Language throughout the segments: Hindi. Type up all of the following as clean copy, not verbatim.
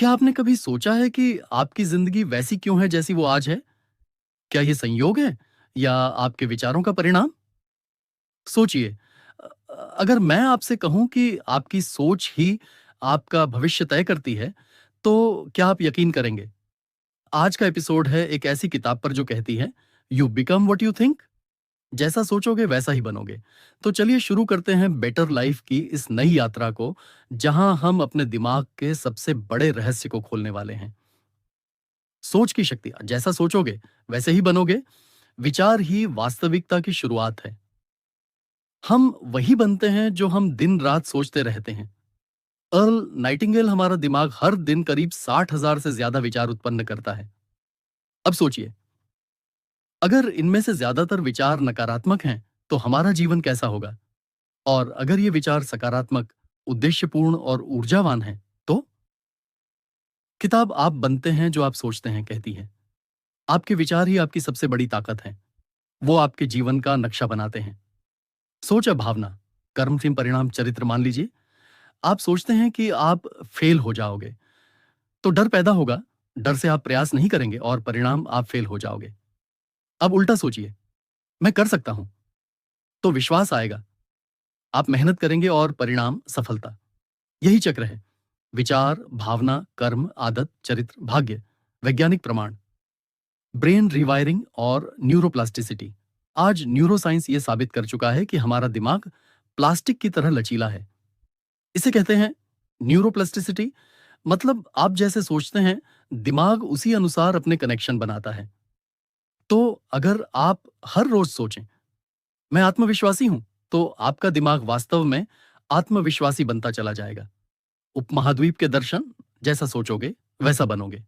क्या आपने कभी सोचा है कि आपकी जिंदगी वैसी क्यों है जैसी वो आज है? क्या ये संयोग है या आपके विचारों का परिणाम? सोचिए, अगर मैं आपसे कहूं कि आपकी सोच ही आपका भविष्य तय करती है, तो क्या आप यकीन करेंगे? आज का एपिसोड है एक ऐसी किताब पर जो कहती है, you become what you think. जैसा सोचोगे वैसा ही बनोगे। तो चलिए शुरू करते हैं बेटर लाइफ की इस नई यात्रा को, जहां हम अपने दिमाग के सबसे बड़े रहस्य को खोलने वाले हैं। सोच की शक्ति, जैसा सोचोगे वैसे ही बनोगे। विचार ही वास्तविकता की शुरुआत है। हम वही बनते हैं जो हम दिन रात सोचते रहते हैं। अर्ल नाइटिंगेल हमारा दिमाग हर दिन करीब 60,000 से ज्यादा विचार उत्पन्न करता है। अब सोचिए, अगर इनमें से ज्यादातर विचार नकारात्मक हैं, तो हमारा जीवन कैसा होगा? और अगर ये विचार सकारात्मक, उद्देश्यपूर्ण और ऊर्जावान हैं, तो किताब आप बनते हैं जो आप सोचते हैं कहती है, आपके विचार ही आपकी सबसे बड़ी ताकत है। वो आपके जीवन का नक्शा बनाते हैं। सोच है भावना, कर्म फिर परिणाम चरित्र। मान लीजिए आप सोचते हैं कि आप फेल हो जाओगे, तो डर पैदा होगा। डर से आप प्रयास नहीं करेंगे और परिणाम आप फेल हो जाओगे। अब उल्टा सोचिए, मैं कर सकता हूं, तो विश्वास आएगा। आप मेहनत करेंगे और परिणाम सफलता। यही चक्र है। विचार, भावना, कर्म, आदत, चरित्र, भाग्य। वैज्ञानिक प्रमाण, ब्रेन रिवायरिंग और न्यूरोप्लास्टिसिटी। आज न्यूरोसाइंस ये साबित कर चुका है कि हमारा दिमाग प्लास्टिक की तरह लचीला है। इसे कहते हैं न्यूरोप्लास्टिसिटी। मतलब आप जैसे सोचते हैं, दिमाग उसी अनुसार अपने कनेक्शन बनाता है। तो अगर आप हर रोज सोचें, मैं आत्मविश्वासी हूं, तो आपका दिमाग वास्तव में आत्मविश्वासी बनता चला जाएगा। उपमहाद्वीप के दर्शन, जैसा सोचोगे वैसा बनोगे।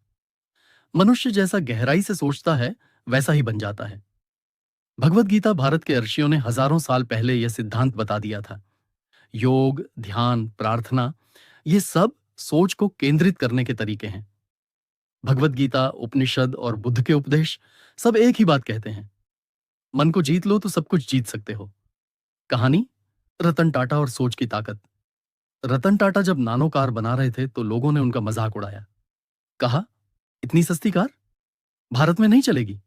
मनुष्य जैसा गहराई से सोचता है वैसा ही बन जाता है। भगवत गीता भारत के ऋषियों ने हजारों साल पहले यह सिद्धांत बता दिया था। योग, ध्यान, प्रार्थना, ये सब सोच को केंद्रित करने के तरीके हैं। भगवत गीता, उपनिषद और बुद्ध के उपदेश सब एक ही बात कहते हैं, मन को जीत लो तो सब कुछ जीत सकते हो। कहानी, रतन टाटा और सोच की ताकत। रतन टाटा जब नानो कार बना रहे थे तो लोगों ने उनका मजाक उड़ाया। कहा, इतनी सस्ती कार भारत में नहीं चलेगी।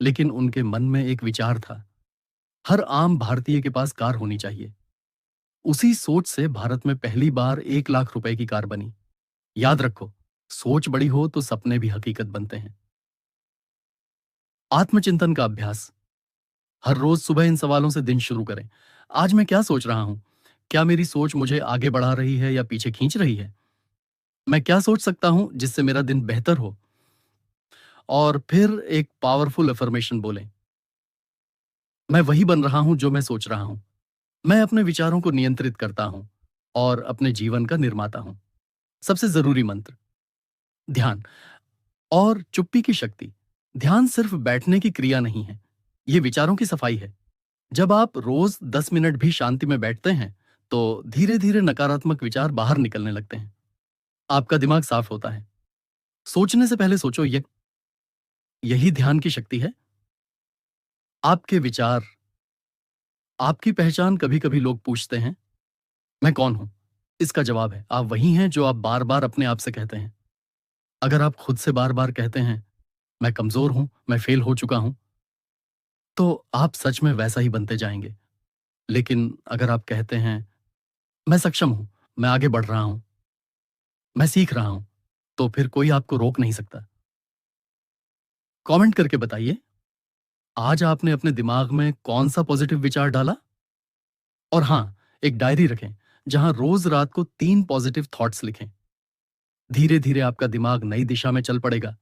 लेकिन उनके मन में एक विचार था, हर आम भारतीय के पास कार होनी चाहिए। उसी सोच से भारत में पहली बार 1 लाख रुपए की कार बनी। याद रखो, सोच बड़ी हो तो सपने भी हकीकत बनते हैं। आत्मचिंतन का अभ्यास, हर रोज सुबह इन सवालों से दिन शुरू करें। आज मैं क्या सोच रहा हूं? क्या मेरी सोच मुझे आगे बढ़ा रही है या पीछे खींच रही है? मैं क्या सोच सकता हूं जिससे मेरा दिन बेहतर हो? और फिर एक पावरफुल अफर्मेशन बोलें, मैं वही बन रहा हूं जो मैं सोच रहा हूं। मैं अपने विचारों को नियंत्रित करता हूं और अपने जीवन का निर्माता हूं। सबसे जरूरी मंत्र, ध्यान और चुप्पी की शक्ति। ध्यान सिर्फ बैठने की क्रिया नहीं है, ये विचारों की सफाई है। जब आप रोज 10 मिनट भी शांति में बैठते हैं, तो धीरे धीरे नकारात्मक विचार बाहर निकलने लगते हैं। आपका दिमाग साफ होता है। सोचने से पहले सोचो, यही ध्यान की शक्ति है। आपके विचार, आपकी पहचान। कभी कभी लोग पूछते हैं, मैं कौन हूं? इसका जवाब है, आप वही हैं जो आप बार बार अपने आप से कहते हैं। अगर आप खुद से बार बार कहते हैं, मैं कमजोर हूं, मैं फेल हो चुका हूं, तो आप सच में वैसा ही बनते जाएंगे। लेकिन अगर आप कहते हैं, मैं सक्षम हूं, मैं आगे बढ़ रहा हूं, मैं सीख रहा हूं, तो फिर कोई आपको रोक नहीं सकता। कमेंट करके बताइए, आज आपने अपने दिमाग में कौन सा पॉजिटिव विचार डाला? और हाँ, एक डायरी रखें जहां रोज रात को 3 पॉजिटिव थॉट्स लिखें। धीरे धीरे आपका दिमाग नई दिशा में चल पड़ेगा।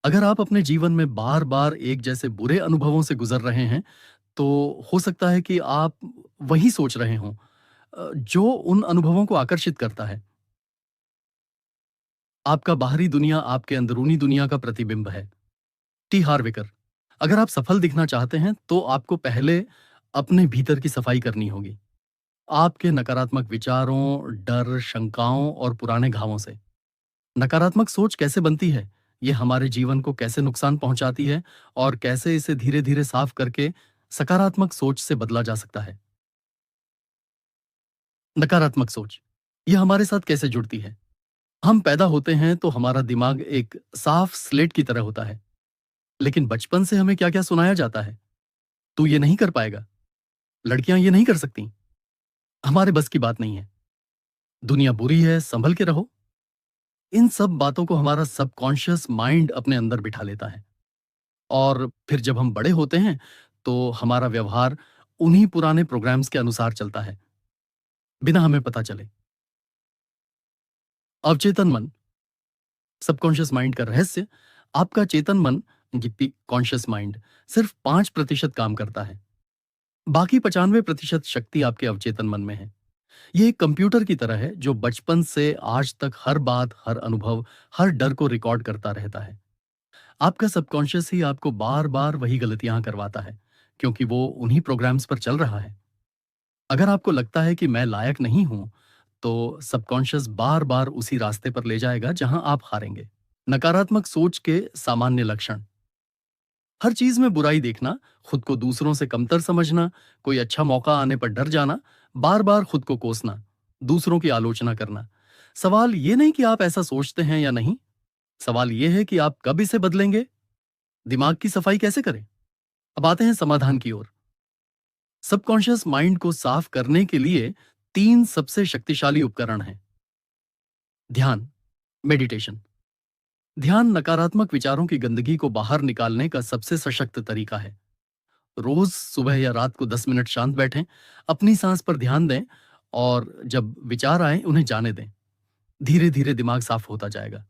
अगर आप अपने जीवन में बार बार एक जैसे बुरे अनुभवों से गुजर रहे हैं, तो हो सकता है कि आप वही सोच रहे हों जो उन अनुभवों को आकर्षित करता है। आपका बाहरी दुनिया आपके अंदरूनी दुनिया का प्रतिबिंब है। टी हार्विकर, अगर आप सफल दिखना चाहते हैं, तो आपको पहले अपने भीतर की सफाई करनी होगी। आपके नकारात्मक विचारों, डर, शंकाओं और पुराने घावों से। नकारात्मक सोच कैसे बनती है, ये हमारे जीवन को कैसे नुकसान पहुंचाती है और कैसे इसे धीरे धीरे साफ करके सकारात्मक सोच से बदला जा सकता है। नकारात्मक सोच, यह हमारे साथ कैसे जुड़ती है? हम पैदा होते हैं तो हमारा दिमाग एक साफ स्लेट की तरह होता है, लेकिन बचपन से हमें क्या-क्या सुनाया जाता है? तू ये नहीं कर पाएगा, लड़कियां ये नहीं कर सकती, हमारे बस की बात नहीं है, दुनिया बुरी है, संभल के रहो। इन सब बातों को हमारा सबकॉन्शियस माइंड अपने अंदर बिठा लेता है और फिर जब हम बड़े होते हैं, तो हमारा व्यवहार उन्हीं पुराने प्रोग्राम्स के अनुसार चलता है, बिना हमें पता चले। अवचेतन मन, सबकॉन्शियस माइंड का रहस्य, आपका चेतन मन जितनी कॉन्शियस माइंड सिर्फ 5% काम करता है। बाकी 95% शक्ति आपके अवचेतन मन में है। ये एक कंप्यूटर की तरह है जो बचपन से आज तक हर बात, हर अनुभव, हर डर को रिकॉर्ड करता रहता है। आपका सबकॉन्शियस ही आपको बार-बार वही गलतियां करवाता है, क्योंकि वो उन्हीं प्रोग्राम्स पर चल रहा है। अगर आपको लगता है कि मैं लायक नहीं हूं, तो सबकॉन्शियस बार-बार उसी रास्ते पर ले जाएगा जहां आप हारेंगे। नकारात्मक सोच के सामान्य लक्षण: हर चीज में बुराई देखना, खुद को दूसरों से कमतर समझना, कोई अच्छा मौका आने पर डर जाना, बार बार खुद को कोसना, दूसरों की आलोचना करना। सवाल ये नहीं कि आप ऐसा सोचते हैं या नहीं, सवाल ये है कि आप कब इसे बदलेंगे। दिमाग की सफाई कैसे करें? अब आते हैं समाधान की ओर। सबकॉन्शियस माइंड को साफ करने के लिए 3 सबसे शक्तिशाली उपकरण हैं। ध्यान, मेडिटेशन। ध्यान नकारात्मक विचारों की गंदगी को बाहर निकालने का सबसे सशक्त तरीका है। रोज सुबह या रात को 10 मिनट शांत बैठें, अपनी सांस पर ध्यान दें और जब विचार आए उन्हें जाने दें। धीरे धीरे दिमाग साफ होता जाएगा।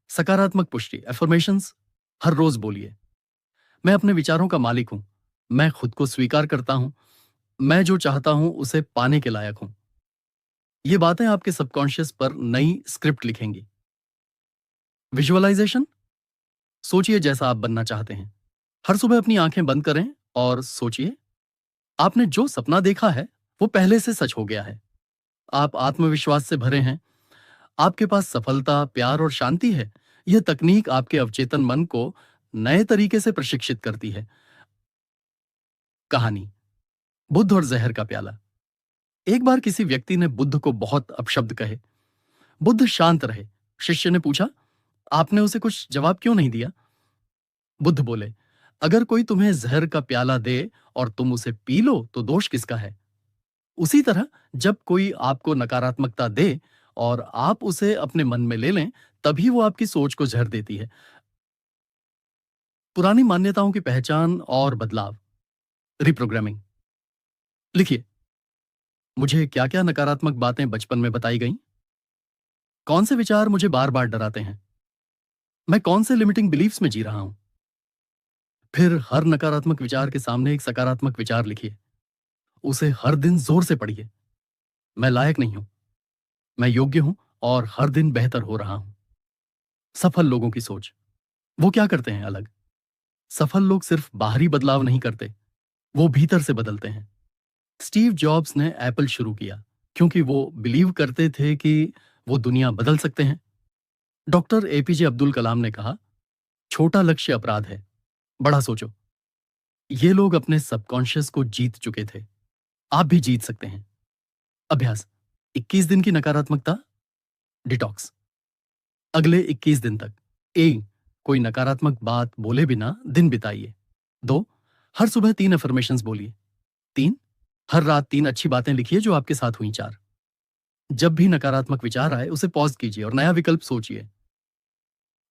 सकारात्मक पुष्टि, एफर्मेशंस, हर रोज बोलिए, मैं अपने विचारों का मालिक हूं, मैं खुद को स्वीकार करता हूं, मैं जो चाहता हूं उसे पाने के लायक हूं। ये बातें आपके सबकॉन्शियस पर नई स्क्रिप्ट लिखेंगी। विजुअलाइजेशन, सोचिए जैसा आप बनना चाहते हैं। हर सुबह अपनी आंखें बंद करें और सोचिए, आपने जो सपना देखा है वो पहले से सच हो गया है। आप आत्मविश्वास से भरे हैं, आपके पास सफलता, प्यार और शांति है। यह तकनीक आपके अवचेतन मन को नए तरीके से प्रशिक्षित करती है। कहानी, बुद्ध और जहर का प्याला। एक बार किसी व्यक्ति ने बुद्ध को बहुत अपशब्द कहे। बुद्ध शांत रहे। शिष्य ने पूछा, आपने उसे कुछ जवाब क्यों नहीं दिया? बुद्ध बोले, अगर कोई तुम्हें जहर का प्याला दे और तुम उसे पी लो तो दोष किसका है? उसी तरह जब कोई आपको नकारात्मकता दे और आप उसे अपने मन में ले लें, तभी वो आपकी सोच को जहर देती है। पुरानी मान्यताओं की पहचान और बदलाव, रिप्रोग्रामिंग। लिखिए, मुझे क्या-क्या नकारात्मक बातें बचपन में बताई गईं? कौन से विचार मुझे बार-बार डराते हैं? मैं कौन से लिमिटिंग बिलीफ्स में जी रहा हूं? फिर हर नकारात्मक विचार के सामने एक सकारात्मक विचार लिखिए। उसे हर दिन जोर से पढ़िए। मैं लायक नहीं हूं, मैं योग्य हूं और हर दिन बेहतर हो रहा हूं। सफल लोगों की सोच, वो क्या करते हैं अलग? सफल लोग सिर्फ बाहरी बदलाव नहीं करते, वो भीतर से बदलते हैं। स्टीव जॉब्स ने एप्पल शुरू किया क्योंकि वो बिलीव करते थे कि वो दुनिया बदल सकते हैं। डॉक्टर एपीजे अब्दुल कलाम ने कहा, छोटा लक्ष्य अपराध है, बड़ा सोचो। ये लोग अपने सबकॉन्शियस को जीत चुके थे। आप भी जीत सकते हैं। अभ्यास, 21 दिन की नकारात्मकता डिटॉक्स। अगले 21 दिन तक ए, कोई नकारात्मक बात बोले बिना दिन बिताइए। 2, हर सुबह 3 अफर्मेशंस बोलिए। 3, हर रात 3 अच्छी बातें लिखिए जो आपके साथ हुई। 4, जब भी नकारात्मक विचार आए उसे पॉज कीजिए और नया विकल्प सोचिए।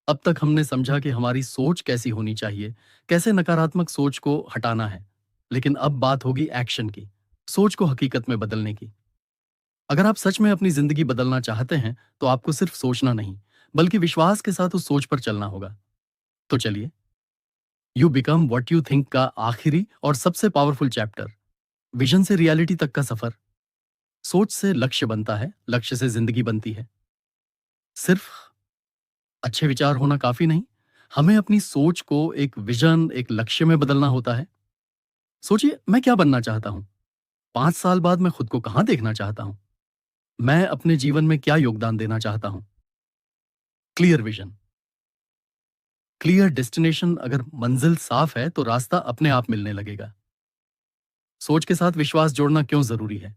अब तक हमने समझा कि हमारी सोच कैसी होनी चाहिए, कैसे नकारात्मक सोच को हटाना है। लेकिन अब बात होगी एक्शन की, सोच को हकीकत में बदलने की। अगर आप सच में अपनी जिंदगी बदलना चाहते हैं, तो आपको सिर्फ सोचना नहीं, बल्कि विश्वास के साथ उस सोच पर चलना होगा। तो चलिए, you become what you think का आखिरी और सबसे पावरफुल चैप्टर, विजन से रियलिटी तक का सफर। सोच से लक्ष्य बनता है, लक्ष्य से जिंदगी बनती है। सिर्फ अच्छे विचार होना काफी नहीं, हमें अपनी सोच को एक विजन, एक लक्ष्य में बदलना होता है। सोचिए, मैं क्या बनना चाहता हूं? 5 साल बाद मैं खुद को कहां देखना चाहता हूं? मैं अपने जीवन में क्या योगदान देना चाहता हूं? Clear vision, clear destination. अगर मंजिल साफ है तो रास्ता अपने आप मिलने लगेगा। सोच के साथ विश्वास जोड़ना क्यों जरूरी है?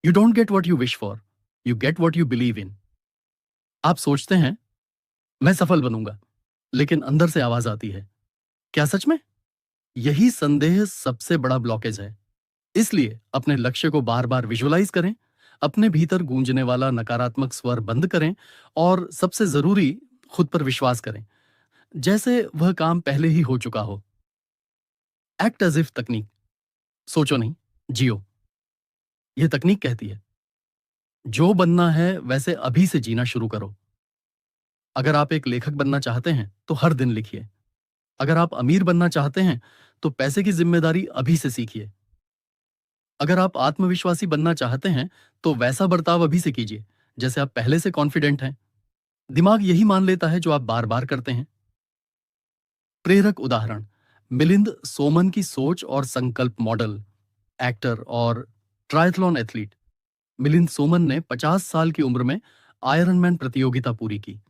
You don't get what you wish for, you get what you believe in. आप सोचते हैं, मैं सफल बनूंगा, लेकिन अंदर से आवाज आती है, क्या सच में? यही संदेह सबसे बड़ा ब्लॉकेज है। इसलिए अपने लक्ष्य को बार-बार विजुअलाइज करें, अपने भीतर गूंजने वाला नकारात्मक स्वर बंद करें और सबसे जरूरी, खुद पर विश्वास करें, जैसे वह काम पहले ही हो चुका हो। एक्ट एज इफ तकनीक, सोचो नहीं, जियो। यह तकनीक कहती है, जो बनना है वैसे अभी से जीना शुरू करो। अगर आप एक लेखक बनना चाहते हैं, तो हर दिन लिखिए। अगर आप अमीर बनना चाहते हैं, तो पैसे की जिम्मेदारी अभी से सीखिए। अगर आप आत्मविश्वासी बनना चाहते हैं, तो वैसा बर्ताव अभी से कीजिए, जैसे आप पहले से कॉन्फिडेंट हैं। दिमाग यही मान लेता है जो आप बार-बार करते हैं। प्रेरक उदाहरण, मिलिंद सोमन की सोच और संकल्प मॉडल, एक्टर और ट्रायथलॉन एथलीट। मिलिंद सोमन ने 50 साल की उम्र में आयरनमैन प्रतियोगिता पूरी की।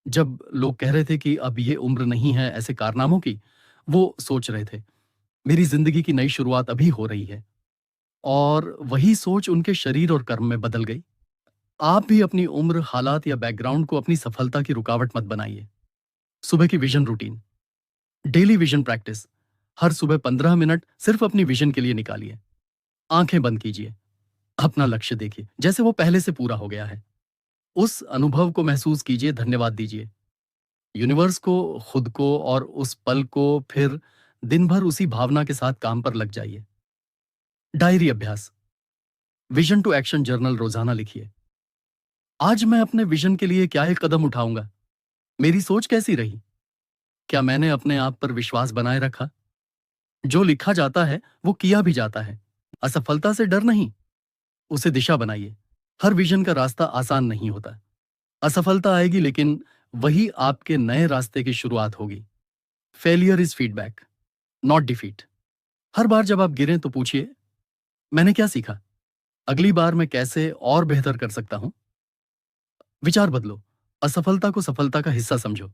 जब लोग कह रहे थे कि अब ये उम्र नहीं है ऐसे कारनामों की, वो सोच रहे थे, मेरी जिंदगी की नई शुरुआत अभी हो रही है। और वही सोच उनके शरीर और कर्म में बदल गई। आप भी अपनी उम्र, हालात या बैकग्राउंड को अपनी सफलता की रुकावट मत बनाइए। सुबह की vision routine, daily vision practice. हर सुबह 15 मिनट सिर्फ अपनी विजन के लिए निकालिए। आंखें बंद कीजिए, अपना लक्ष्य देखिए जैसे वो पहले से पूरा हो गया है। उस अनुभव को महसूस कीजिए, धन्यवाद दीजिए यूनिवर्स को, खुद को और उस पल को। फिर दिन भर उसी भावना के साथ काम पर लग जाइए। डायरी अभ्यास, विजन टू एक्शन जर्नल रोजाना लिखिए। आज मैं अपने विजन के लिए क्या एक कदम उठाऊंगा? मेरी सोच कैसी रही? क्या मैंने अपने आप पर विश्वास बनाए रखा? जो लिखा जाता है वो किया भी जाता है। असफलता से डर नहीं, उसे दिशा बनाइए। हर विजन का रास्ता आसान नहीं होता। असफलता आएगी, लेकिन वही आपके नए रास्ते की शुरुआत होगी। Failure is feedback, not defeat. हर बार जब आप गिरें तो पूछिए, मैंने क्या सीखा? अगली बार मैं कैसे और बेहतर कर सकता हूं? विचार बदलो, असफलता को सफलता का हिस्सा समझो।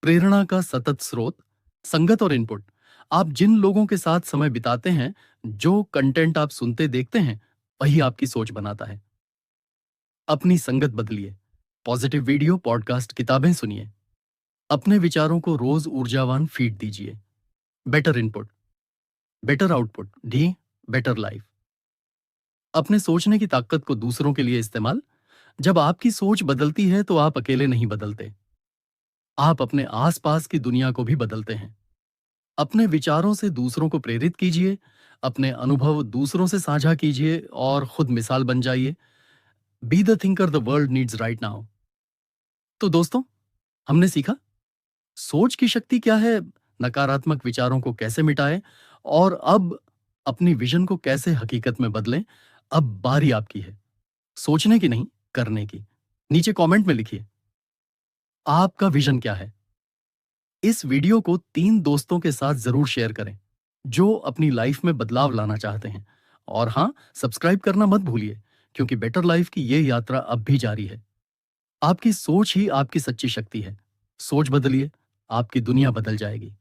प्रेरणा का सतत स्रोत, संगत और इनपुट। आप जिन लोगों के साथ समय बिताते हैं, जो कंटेंट आप सुनते देखते हैं, वही आपकी सोच बनाता है। अपनी संगत बदलिए, पॉजिटिव वीडियो, पॉडकास्ट, किताबें सुनिए। अपने विचारों को रोज ऊर्जावान फीड दीजिए। Better input, better output, D better life. अपने सोचने की ताकत को दूसरों के लिए इस्तेमाल। जब आपकी सोच बदलती है तो आप अकेले नहीं बदलते, आप अपने आसपास की दुनिया को भी बदलते हैं। अपने विचारों से दूसरों को प्रेरित कीजिए, अपने अनुभव दूसरों से साझा कीजिए और खुद मिसाल बन जाइए। Be the thinker the world needs right now. तो दोस्तों, हमने सीखा सोच की शक्ति क्या है, नकारात्मक विचारों को कैसे मिटाएं और अब अपनी विजन को कैसे हकीकत में बदलें। अब बारी आपकी है, सोचने की नहीं, करने की। नीचे कमेंट में लिखिए, आपका विजन क्या है? इस वीडियो को 3 दोस्तों के साथ जरूर शेयर करें, जो अपनी लाइफ में बदलाव लाना चाहते हैं। और हाँ, सब्सक्राइब करना मत भूलिए, क्योंकि बेटर लाइफ की ये यात्रा अब भी जारी है। आपकी सोच ही आपकी सच्ची शक्ति है। सोच बदलिए, आपकी दुनिया बदल जाएगी।